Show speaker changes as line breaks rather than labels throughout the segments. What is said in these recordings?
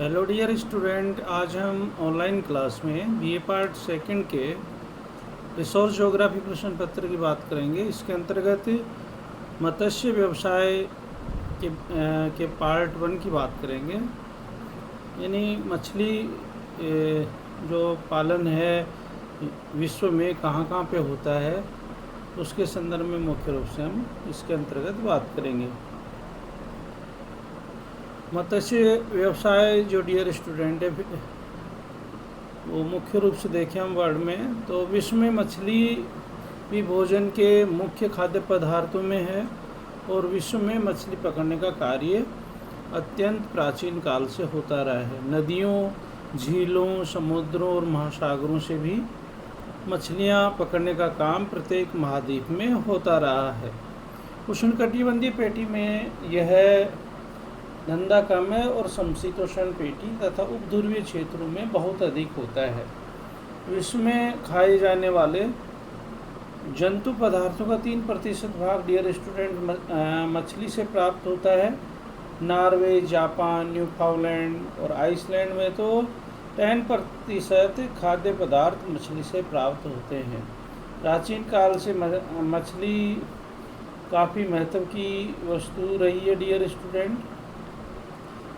Hello dear student, आज हम online class में बीए पार्ट सेकंड के रिसोर्स ज्योग्राफी प्रश्न पत्र की बात करेंगे। इसके अंतर्गत मत्स्य व्यवसाय के पार्ट वन की बात करेंगे। यानी मछली जो पालन है विश्व में कहाँ कहाँ पे होता है, उसके संदर्भ में मुख्य रूप से हम इसके अंतर्गत बात करेंगे। मत्स्य व्यवसाय जो डियर स्टूडेंट है वो मुख्य रूप से देखें हम वर्ड में तो विश्व में मछली भी भोजन के मुख्य खाद्य पदार्थों में है और विश्व में मछली पकड़ने का कार्य अत्यंत प्राचीन काल से होता रहा है। नदियों, झीलों, समुद्रों और महासागरों से भी मछलियां पकड़ने का काम प्रत्येक महाद्वीप में होता रहा है। उष्णकटिबंधीय पेटी में यह धंधा कम है और समशीतोष्ण पेटी तथा उपध्रुवीय क्षेत्रों में बहुत अधिक होता है। विश्व में खाए जाने वाले जंतु पदार्थों का 3% भाग डियर स्टूडेंट मछली से प्राप्त होता है। नॉर्वे, जापान, न्यूफाउंडलैंड और आइसलैंड में तो 10% खाद्य पदार्थ मछली से प्राप्त होते हैं। प्राचीन काल से मछली काफ़ी महत्व की वस्तु रही है डियर स्टूडेंट।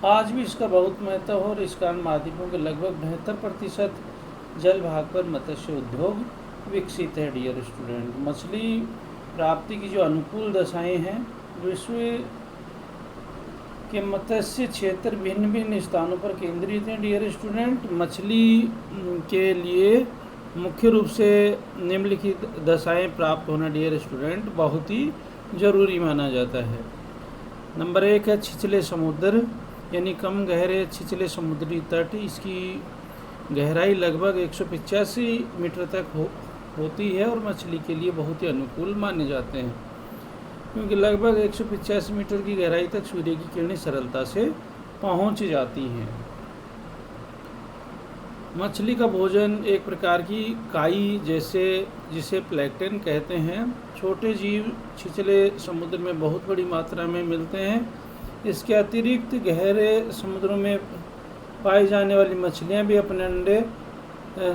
आज भी इसका बहुत महत्व हो और इस कारण महाद्वीपों के लगभग 72% जल भाग पर मत्स्य उद्योग विकसित है डियर स्टूडेंट। मछली प्राप्ति की जो अनुकूल दशाएं हैं, विश्व के मत्स्य क्षेत्र भिन्न भिन्न स्थानों पर केंद्रित हैं डियर स्टूडेंट। मछली के लिए मुख्य रूप से निम्नलिखित दशाएं प्राप्त होना डियर स्टूडेंट बहुत ही ज़रूरी माना जाता है। नंबर 1 है छिछले समुद्र, यानी कम गहरे छिछले समुद्री तट। इसकी गहराई लगभग 185 मीटर तक होती है और मछली के लिए बहुत ही अनुकूल माने जाते हैं, क्योंकि लगभग 185 मीटर की गहराई तक सूर्य की किरणें सरलता से पहुंच जाती हैं। मछली का भोजन एक प्रकार की काई जिसे प्लैंकटन कहते हैं, छोटे जीव छिछले समुद्र में बहुत बड़ी मात्रा में मिलते हैं। इसके अतिरिक्त गहरे समुद्रों में पाई जाने वाली मछलियां भी अपने अंडे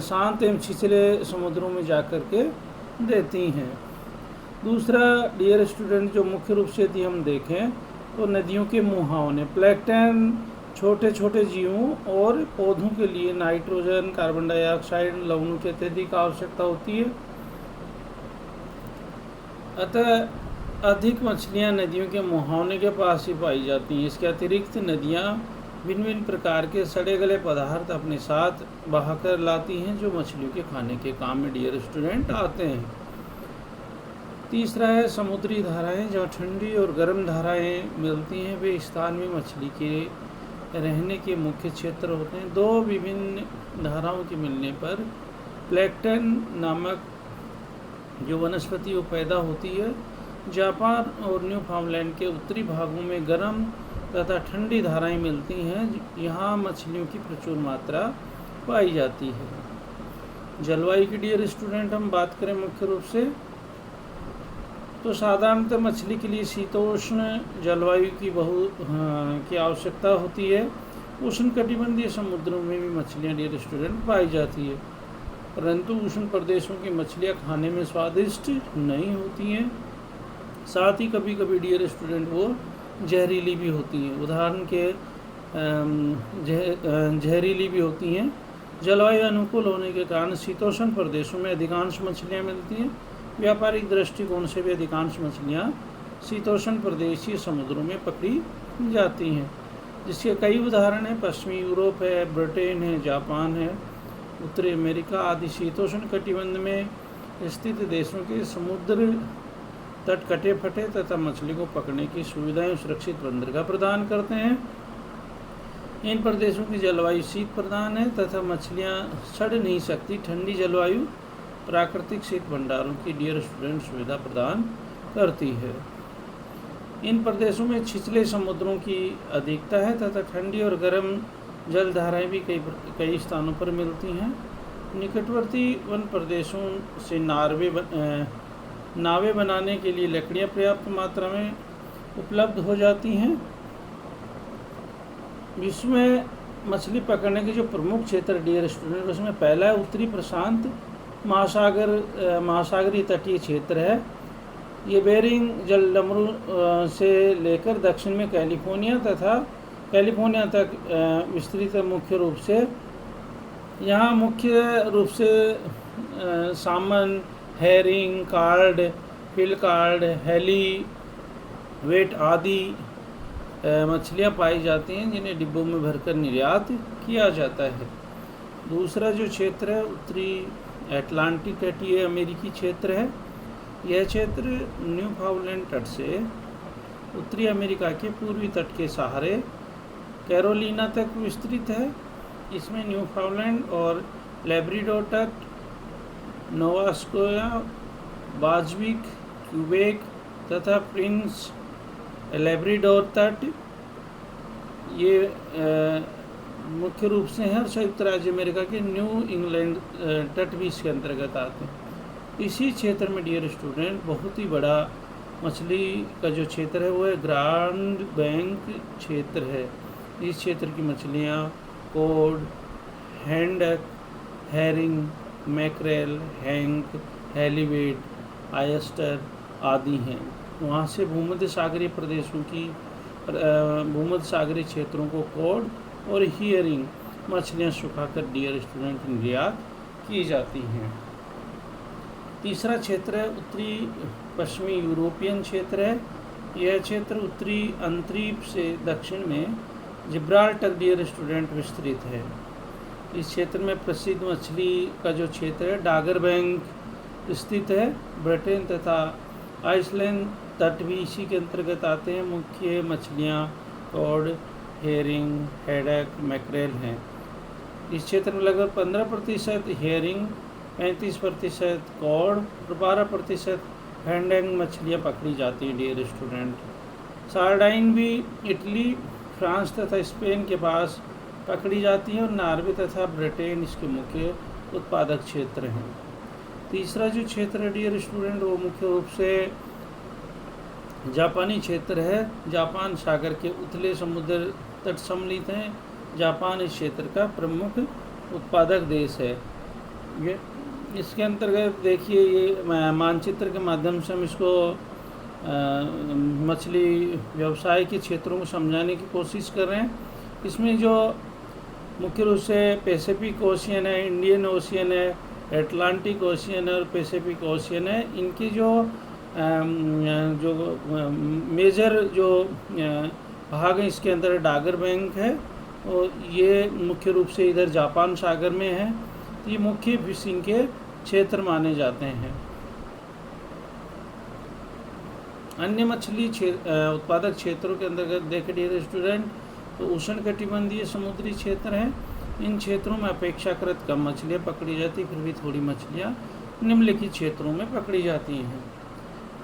शांत एवं छिछले समुद्रों में जाकर के देती हैं। दूसरा डियर स्टूडेंट जो मुख्य रूप से यदि हम देखें तो नदियों के मुहावने। प्लैंकटन छोटे छोटे जीवों और पौधों के लिए नाइट्रोजन, कार्बन डाइऑक्साइड, लवणों की अत्यधिक आवश्यकता होती है। अतः अधिक मछलियां नदियों के मुहावने के पास ही पाई जाती हैं। इसके अतिरिक्त नदियां भिन्न भिन्न प्रकार के सड़े गले पदार्थ अपने साथ बहाकर लाती हैं जो मछलियों के खाने के काम में डियर स्टूडेंट आते हैं। तीसरा है समुद्री धाराएं, जहाँ ठंडी और गर्म धाराएं मिलती हैं। वे स्थान में मछली के रहने के मुख्य क्षेत्र होते हैं। दो विभिन्न धाराओं के मिलने पर प्लैंकटन नामक जो वनस्पति वो पैदा होती है। जापान और न्यूफाउंडलैंड के उत्तरी भागों में गर्म तथा ठंडी धाराएं मिलती हैं, यहाँ मछलियों की प्रचुर मात्रा पाई जाती है। जलवायु की डियर स्टूडेंट हम बात करें मुख्य रूप से तो साधारणतः मछली के लिए शीतोष्ण जलवायु की आवश्यकता होती है। उष्णकटिबंधीय समुद्रों में भी मछलियाँ डियर स्टूडेंट पाई जाती है, परंतु उष्ण प्रदेशों की मछलियाँ खाने में स्वादिष्ट नहीं होती हैं। साथ ही कभी कभी डियर स्टूडेंट वो जहरीली भी होती हैं। उदाहरण के जहरीली भी होती हैं। जलवायु अनुकूल होने के कारण शीतोष्ण प्रदेशों में अधिकांश मछलियाँ मिलती हैं। व्यापारिक दृष्टिकोण से भी अधिकांश मछलियाँ शीतोष्ण प्रदेशीय समुद्रों में पकड़ी जाती हैं, जिसके कई उदाहरण हैं। पश्चिमी यूरोप है, ब्रिटेन है, जापान है, उत्तरी अमेरिका आदि शीतोष्ण कटिबंध में स्थित देशों के समुद्र तट कटे फटे तथा मछली को पकड़ने की सुविधाएं सुरक्षित बंदरगाह प्रदान करते हैं। इन प्रदेशों की जलवायु शीत प्रधान है तथा मछलियां सड़ नहीं सकती। ठंडी जलवायु प्राकृतिक शीत भंडारों की डियर स्टूडेंट सुविधा प्रदान करती है। इन प्रदेशों में छिछले समुद्रों की अधिकता है तथा ठंडी और गर्म जलधाराएं भी कई स्थानों पर मिलती हैं। निकटवर्ती वन प्रदेशों से नावें बनाने के लिए लकड़ियां पर्याप्त मात्रा में उपलब्ध हो जाती हैं। विश्व में मछली पकड़ने के जो प्रमुख क्षेत्र डियर स्टूडेंट, उसमें पहला है उत्तरी प्रशांत महासागरीय तटीय क्षेत्र है। ये बेरिंग जलडमरू से लेकर दक्षिण में कैलिफोर्निया तक विस्तृत है। मुख्य रूप से यहाँ सामन, हेरिंग, कार्ड, फील्ड कार्ड, हेली वेट आदि मछलियाँ पाई जाती हैं, जिन्हें डिब्बों में भरकर निर्यात किया जाता है। दूसरा जो क्षेत्र है उत्तरी अटलांटिक तटीय अमेरिकी क्षेत्र है। यह क्षेत्र न्यूफाउंडलैंड तट से उत्तरी अमेरिका के पूर्वी तट के सहारे कैरोलिना तक विस्तृत है। इसमें न्यूफाउंडलैंड और लैब्राडोर तट, नोवा स्कोया, बाजविक, क्यूबेक तथा प्रिंस लैब्राडोर तट ये मुख्य रूप से हैं, और संयुक्त राज्य अमेरिका के न्यू इंग्लैंड तट भी इसके अंतर्गत आते हैं। इसी क्षेत्र में डियर स्टूडेंट बहुत ही बड़ा मछली का जो क्षेत्र है वो है ग्रांड बैंक क्षेत्र है। इस क्षेत्र की मछलियाँ कोड, हैंडक, हैरिंग, मैकरेल, हैंक, हेलीवेट, आयस्टर आदि हैं। वहाँ से भूमध्य सागरीय क्षेत्रों को कोड और हियरिंग मछलियाँ सुखाकर डियर स्टूडेंट निर्यात की जाती हैं। तीसरा क्षेत्र है उत्तरी पश्चिमी यूरोपियन क्षेत्र है। यह क्षेत्र उत्तरी अंतरीप से दक्षिण में जिब्राल्टर डियर स्टूडेंट विस्तृत है। इस क्षेत्र में प्रसिद्ध मछली का जो क्षेत्र है डागर बैंक स्थित है। ब्रिटेन तथा आइसलैंड तट भी इसी के अंतर्गत आते हैं। मुख्य मछलियाँ कॉड, हेरिंग, हैडक, मैकरेल हैं। इस क्षेत्र में लगभग 15% हेरिंग, 35% कॉड और 12% हैंडैंग मछलियाँ पकड़ी जाती हैं डियर स्टूडेंट। सार्डाइन भी इटली, फ्रांस तथा स्पेन के पास पकड़ी जाती है, और नॉर्वे तथा ब्रिटेन इसके मुख्य उत्पादक क्षेत्र हैं। तीसरा जो क्षेत्र है डियर स्टूडेंट वो मुख्य रूप से जापानी क्षेत्र है। जापान सागर के उतले समुद्र तट सम्मिलित हैं। जापान इस क्षेत्र का प्रमुख उत्पादक देश है। ये इसके अंतर्गत देखिए, ये मानचित्र के माध्यम से हम इसको मछली व्यवसाय के क्षेत्रों को समझाने की कोशिश कर रहे हैं। इसमें जो मुख्य रूप से पैसिफिक ओशियन है, इंडियन ओशियन है, एटलांटिक ओशियन है और पैसिफिक ओशियन है, इनकी जो मेजर जो भाग है इसके अंदर डागर बैंक है, और ये मुख्य रूप से इधर जापान सागर में है। तो ये मुख्य फिशिंग के क्षेत्र माने जाते हैं। अन्य मछली उत्पादक क्षेत्रों के अंतर्गत देखें डियर स्टूडेंट, तो उष्णकटिबंधीय समुद्री क्षेत्र हैं। इन क्षेत्रों में अपेक्षाकृत कम मछलियाँ पकड़ी जाती, फिर भी थोड़ी मछलियाँ निम्नलिखित क्षेत्रों में पकड़ी जाती हैं।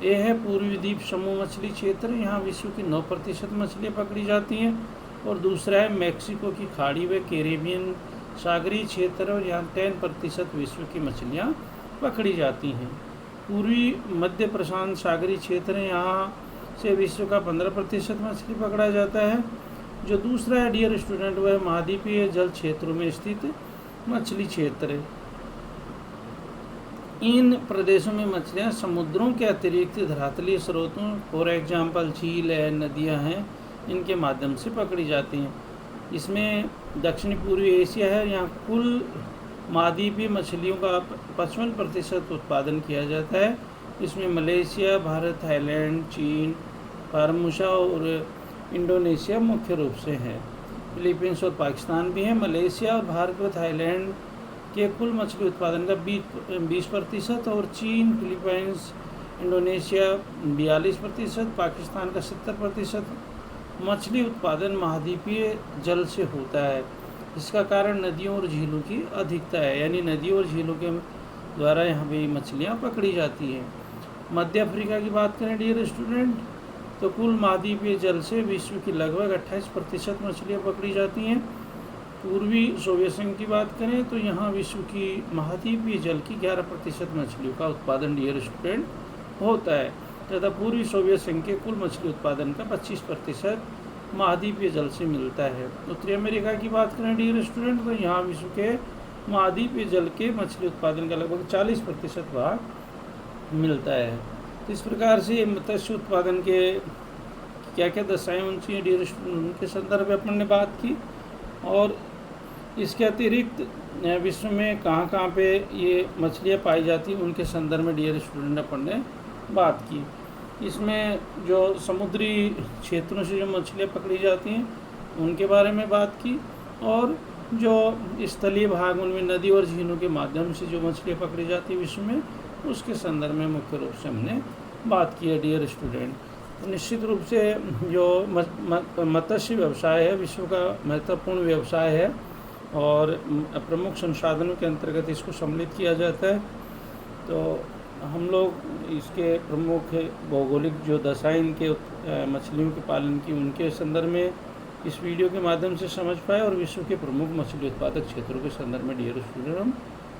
ये है पूर्वी द्वीप समूह मछली क्षेत्र, यहाँ विश्व की 9% मछलियाँ पकड़ी जाती हैं। और दूसरा है मैक्सिको की खाड़ी व कैरेबियन सागरीय क्षेत्र, और यहाँ 10% विश्व की मछलियाँ पकड़ी जाती हैं। पूर्वी मध्य प्रशांत सागरीय क्षेत्र है, यहाँ से विश्व का 15% मछली पकड़ा जाता है। जो दूसरा है डियर स्टूडेंट वह महाद्वीपीय जल क्षेत्रों में स्थित मछली क्षेत्र है। इन प्रदेशों में मछलियाँ समुद्रों के अतिरिक्त धरातलीय स्रोतों, फॉर एग्जाम्पल झील है, नदियाँ हैं, इनके माध्यम से पकड़ी जाती हैं। इसमें दक्षिणी पूर्वी एशिया है, यहाँ कुल महाद्वीपीय मछलियों का 55% उत्पादन किया जाता है। इसमें मलेशिया, भारत, थाईलैंड, चीन, फार्मूसा और इंडोनेशिया मुख्य रूप से हैं। फिलीपींस और पाकिस्तान भी हैं। मलेशिया और भारत व थाईलैंड के कुल मछली उत्पादन का 20% और चीन, फिलीपींस, इंडोनेशिया 42%, पाकिस्तान का 70% मछली उत्पादन महाद्वीपीय जल से होता है। इसका कारण नदियों और झीलों की अधिकता है, यानी नदियों और झीलों के द्वारा यहाँ पे मछलियाँ पकड़ी जाती हैं। मध्य अफ्रीका की बात करें डियर स्टूडेंट, तो कुल महाद्वीपीय जल से विश्व की लगभग 28% मछलियाँ पकड़ी जाती हैं। पूर्वी सोवियत संघ की बात करें तो यहाँ विश्व की महाद्वीपीय जल की 11% मछलियों का उत्पादन डियर स्टूडेंट होता है, तथा पूर्वी सोवियत संघ के कुल मछली उत्पादन का 25% महाद्वीपीय जल से मिलता है। उत्तरी अमेरिका की बात करें डियर स्टूडेंट, तो यहाँ विश्व के महाद्वीपीय जल के मछली उत्पादन का लगभग 40% भाग मिलता है। तो इस प्रकार से मत्स्य उत्पादन के क्या क्या दशाएँ होनी चाहिए डियर स्टूडेंट, उनके संदर्भ में अपन ने बात की। और इसके अतिरिक्त विश्व में कहाँ कहाँ पे ये मछलियाँ पाई जाती हैं उनके संदर्भ में डियर स्टूडेंट अपन ने बात की। इसमें जो समुद्री क्षेत्रों से जो मछलियाँ पकड़ी जाती हैं उनके बारे में बात की, और जो स्थलीय भाग उनमें नदी और झीलों के माध्यम से जो मछलियाँ पकड़ी जाती है विश्व में, उसके संदर्भ में मुख्य रूप से हमने बात की है डियर स्टूडेंट। तो निश्चित रूप से जो मत्स्य व्यवसाय है विश्व का महत्वपूर्ण व्यवसाय है और प्रमुख संसाधनों के अंतर्गत इसको सम्मिलित किया जाता है। तो हम लोग इसके प्रमुख भौगोलिक जो दशाएं इनके मछलियों के पालन की उनके संदर्भ में इस वीडियो के माध्यम से समझ पाए, और विश्व के प्रमुख मछली उत्पादक क्षेत्रों के संदर्भ में डियर स्टूडेंट हम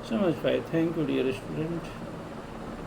समझ पाए। Thank you dear student.